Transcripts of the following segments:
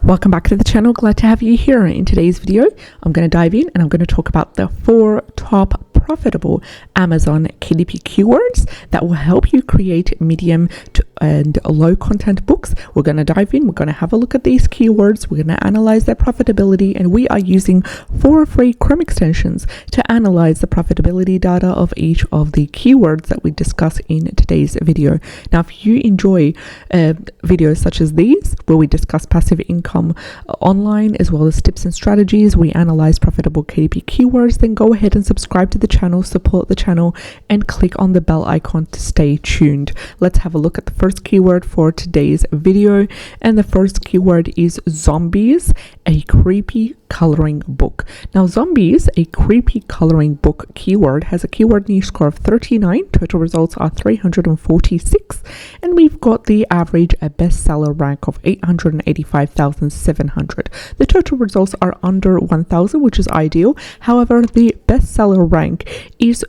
Welcome back to the channel. Glad to have you here. In today's video, I'm going to dive in and I'm going to talk about the 4 top profitable Amazon KDP keywords that will help you create medium to and low content books. We're going to dive in. We're going to have a look at these keywords. We're going to analyze their profitability, and we are using 4 free Chrome extensions to analyze the profitability data of each of the keywords that we discuss in today's video. Now, if you enjoy videos such as these, where we discuss passive income online as well as tips and strategies, we analyze profitable KDP keywords, then go ahead and subscribe to the channel, support the channel, and click on the bell icon to stay tuned. Let's have a look at the first keyword for today's video, and the first keyword is zombies, a creepy coloring book. Now, zombies, a creepy coloring book keyword, has a keyword niche score of 39. Total results are 346, and we've got the average bestseller rank of 885,700. The total results are under 1,000, which is ideal. However, the bestseller rank is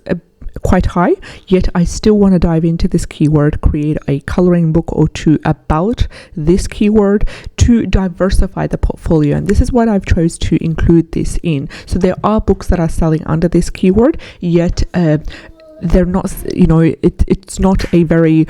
quite high, yet I still want to dive into this keyword, create a coloring book or two about this keyword to diversify the portfolio, and this is what I've chose to include this in. So there are books that are selling under this keyword, yet they're not, it's not a very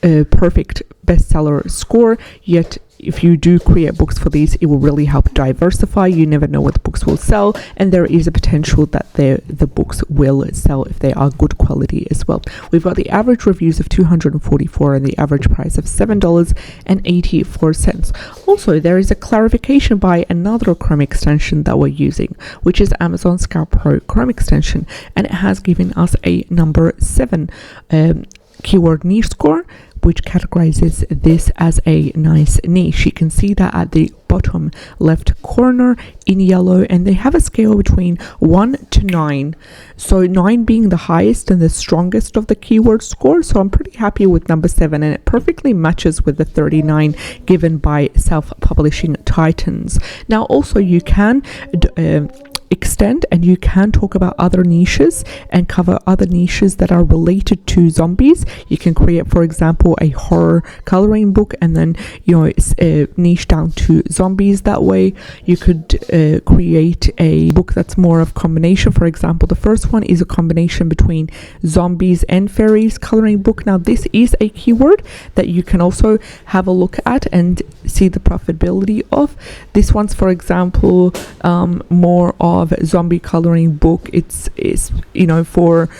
perfect bestseller score, yet if you do create books for these, it will really help diversify. You never know what the books will sell, and there is a potential that the books will sell if they are good quality as well. We've got the average reviews of 244 and the average price of $7.84. Also, there is a clarification by another Chrome extension that we're using, which is Amazon Scout Pro Chrome extension, and it has given us a number 7 keyword niche score, which categorizes this as a nice niche. You can see that at the bottom left corner in yellow, and they have a scale between 1 to 9. So 9 being the highest and the strongest of the keyword score. So I'm pretty happy with number 7, and it perfectly matches with the 39 given by self-publishing titans. Now, also you can extend and you can talk about other niches and cover other niches that are related to zombies. You can create, for example, a horror coloring book and then niche down to zombies. That way you could create a book that's more of combination. For example, the first one is a combination between zombies and fairies coloring book. Now, this is a keyword that you can also have a look at and see the profitability of. This one's, for example, more of zombie coloring book. It's for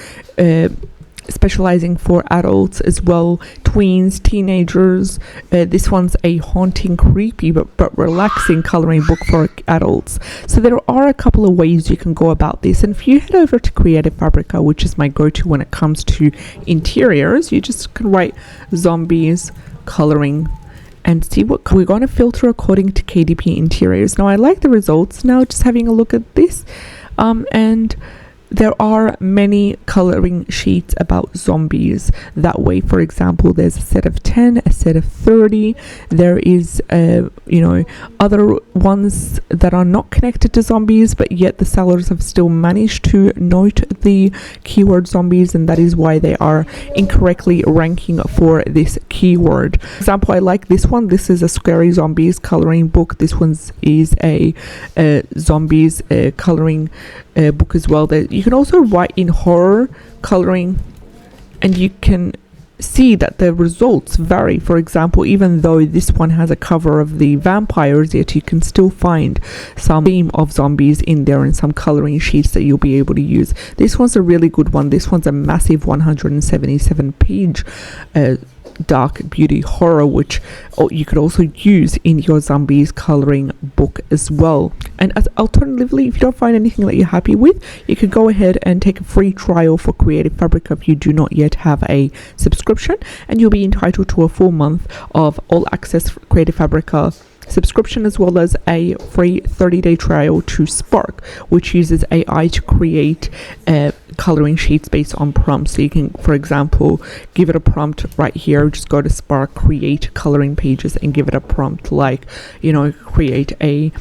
specializing for adults as well, tweens, teenagers. This one's a haunting, creepy but relaxing coloring book for adults. So there are a couple of ways you can go about this, and if you head over to Creative Fabrica, which is my go-to when it comes to interiors, you just can write zombies coloring and see what we're going to filter according to KDP interiors. Now, I like the results. Now, just having a look at this, and there are many coloring sheets about zombies. That way, for example, there's a set of 10, a set of 30. There is, other ones that are not connected to zombies, but yet the sellers have still managed to note the keyword zombies, and that is why they are incorrectly ranking for this keyword. For example, I like this one. This is a scary zombies coloring book. This one is a zombies coloring book as well. That you can also write in horror coloring, and you can see that the results vary. For example, even though this one has a cover of the vampires, yet you can still find some theme of zombies in there and some coloring sheets that you'll be able to use. This one's a really good one. This one's a massive 177 page dark beauty horror, which you could also use in your zombies coloring book as well. And as alternatively, if you don't find anything that you're happy with, you could go ahead and take a free trial for Creative Fabrica if you do not yet have a subscription, and you'll be entitled to a full month of all access Creative Fabrica subscription, as well as a free 30-day trial to Spark, which uses AI to create coloring sheets based on prompts. So you can, for example, give it a prompt right here. Just go to Spark, create coloring pages, and give it a prompt like, create a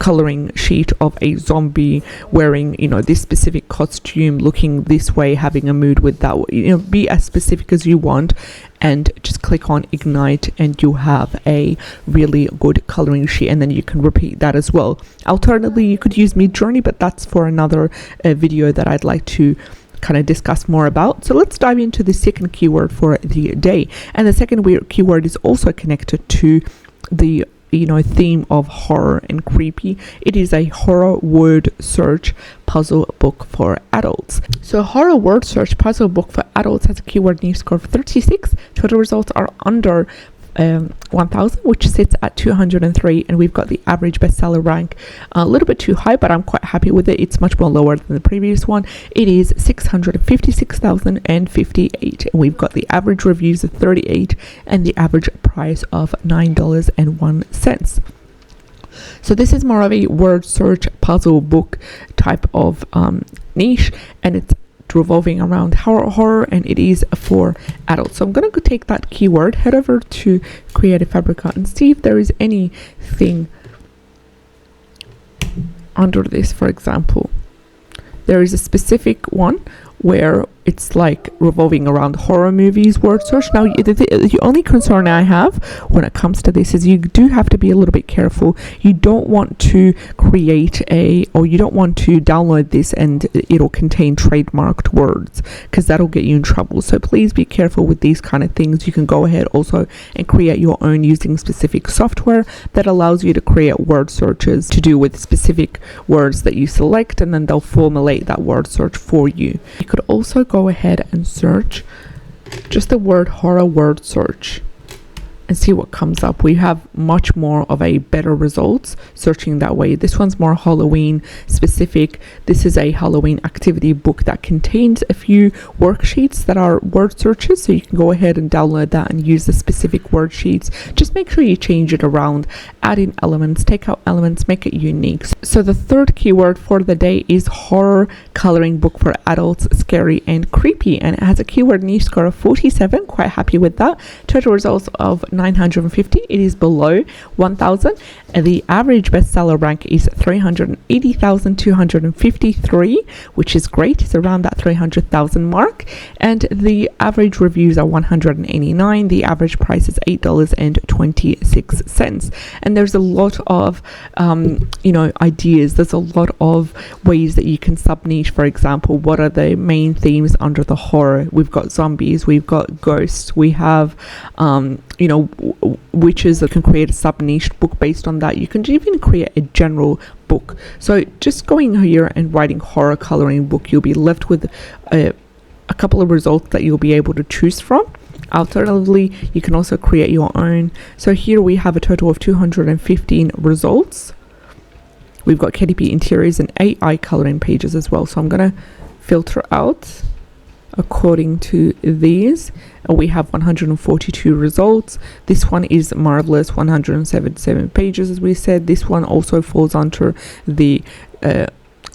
coloring sheet of a zombie wearing, you know, this specific costume, looking this way, having a mood with that, you know, be as specific as you want, and just click on ignite and you have a really good coloring sheet, and then you can repeat that as well. Alternatively, you could use Midjourney, but that's for another video that I'd like to kind of discuss more about. So let's dive into the second keyword for the day, and the second keyword is also connected to the, you know, theme of horror and creepy. It is a horror word search puzzle book for adults. So horror word search puzzle book for adults has a keyword niche score of 36. Total results are under 1000, which sits at 203, and we've got the average bestseller rank a little bit too high, but I'm quite happy with it. It's much more lower than the previous one. It is 656,058, and we've got the average reviews of 38 and the average price of $9.01. So this is more of a word search puzzle book type of niche, and it's revolving around horror, and it is for adults. So I'm going to go take that keyword, head over to Creative Fabrica, and see if there is anything under this. For example, there is a specific one where it's like revolving around horror movies word search. Now the only concern I have when it comes to this is you do have to be a little bit careful. You don't want to create you don't want to download this and it'll contain trademarked words, because that'll get you in trouble. So please be careful with these kind of things. You can go ahead also and create your own using specific software that allows you to create word searches to do with specific words that you select, and then they'll formulate that word search for you. You could also go ahead and search just the word horror word search and see what comes up. We have much more of a better results searching that way. This one's more Halloween specific. This is a Halloween activity book that contains a few worksheets that are word searches, so you can go ahead and download that and use the specific word sheets. Just make sure you change it around, add in elements, take out elements, make it unique. So the third keyword for the day is horror coloring book for adults, scary and creepy, and it has a keyword niche score of 47. Quite happy with that. Total results of 950. It is below 1000, and the average bestseller rank is 380,253, which is great. It's around that 300,000 mark, and the average reviews are 189. The average price is $8.26, and there's a lot of ideas. There's a lot of ways that you can sub niche. For example, what are the main themes under the horror? We've got zombies, we've got ghosts, we have witches that can create a sub niche book based on that. You can even create a general book. So just going here and writing horror coloring book, you'll be left with a couple of results that you'll be able to choose from. Alternatively, you can also create your own. So here we have a total of 215 results. We've got KDP interiors and AI coloring pages as well. So I'm going to filter out according to these. We have 142 results. This one is marvelous, 177 pages, as we said. This one also falls under the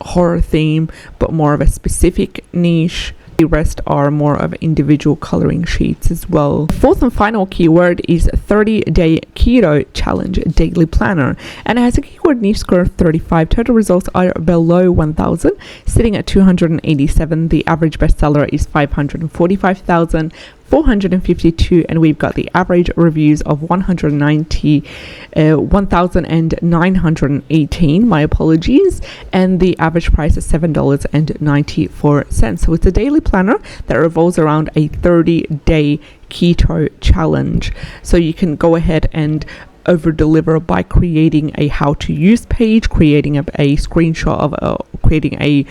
horror theme, but more of a specific niche. The rest are more of individual coloring sheets as well. The fourth and final keyword is 30-day keto challenge daily planner, and it has a keyword niche score of 35. Total results are below 1000, sitting at 287. The average bestseller is 545,452, and we've got the average reviews of 1,918. My apologies. And the average price is $7.94. So it's a daily planner that revolves around a 30-day keto challenge. So you can go ahead and over deliver by creating a how to use page, creating a screenshot of creating a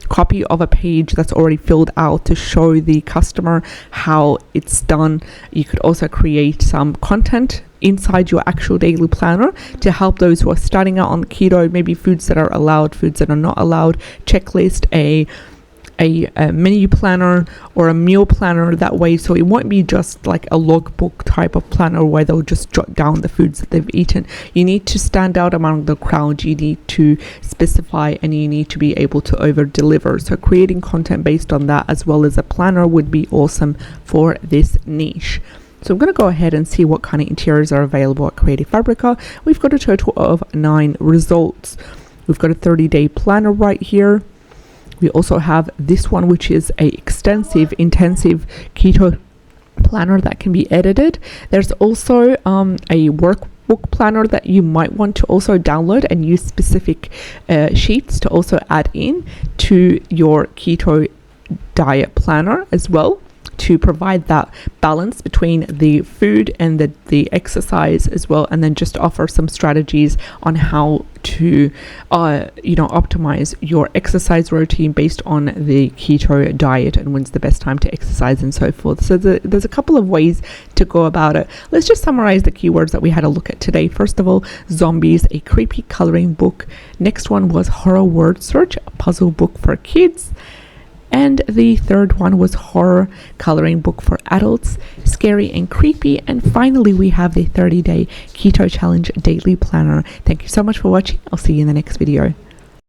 copy of a page that's already filled out to show the customer how it's done. You could also create some content inside your actual daily planner to help those who are starting out on keto, maybe foods that are allowed, foods that are not allowed, checklist, a menu planner or a meal planner that way. So it won't be just like a logbook type of planner where they'll just jot down the foods that they've eaten. You need to stand out among the crowd. You need to specify, and you need to be able to over deliver. So creating content based on that as well as a planner would be awesome for this niche. So I'm going to go ahead and see what kind of interiors are available at Creative Fabrica. We've got a total of 9 results. We've got a 30-day planner right here. We also have this one, which is a extensive, intensive keto planner that can be edited. There's also a workbook planner that you might want to also download and use specific sheets to also add in to your keto diet planner as well, to provide that balance between the food and the exercise as well, and then just offer some strategies on how to optimize your exercise routine based on the keto diet and when's the best time to exercise and so forth. So there's a couple of ways to go about it. Let's just summarize the keywords that we had a look at today. First of all, zombies, a creepy coloring book. Next one was horror word search, a puzzle book for kids. And the third one was horror coloring book for adults, scary and creepy. And finally, we have the 30-day keto challenge daily planner. Thank you so much for watching. I'll see you in the next video.